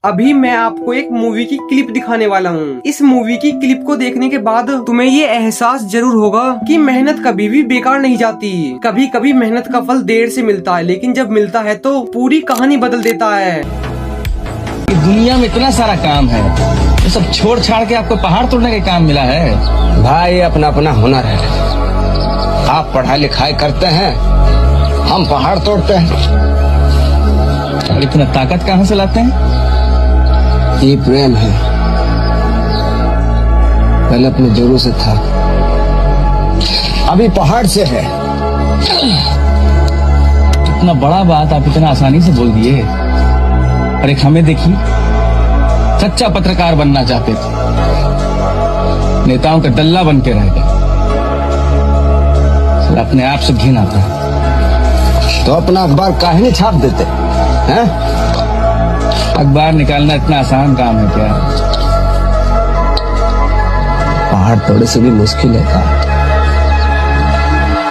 अभी मैं आपको एक मूवी की क्लिप दिखाने वाला हूँ। इस मूवी की क्लिप को देखने के बाद तुम्हें ये एहसास जरूर होगा कि मेहनत कभी भी बेकार नहीं जाती। कभी कभी मेहनत का फल देर से मिलता है, लेकिन जब मिलता है तो पूरी कहानी बदल देता है। दुनिया में इतना सारा काम है, तो सब छोड़ छाड़ के आपको पहाड़ तोड़ने का काम मिला है। भाई अपना अपना हुनर है। आप पढ़ाई लिखाई करते हैं, हम पहाड़ तोड़ते हैं। और इतना ताकत कहाँ से लाते हैं? ये प्रेम है, पहले अपने जोरों से था, अभी पहाड़ से है। इतना बड़ा बात आप इतना आसानी से बोल दिए। और एक हमें देखिए, सच्चा पत्रकार बनना चाहते थे, नेताओं का दल्ला बन के रह गए। अपने आप से घिन आता है। तो अपना अखबार काहे नहीं छाप देते हैं? अखबार निकालना इतना आसान काम है क्या? पहाड़ तोड़े से भी मुश्किल है।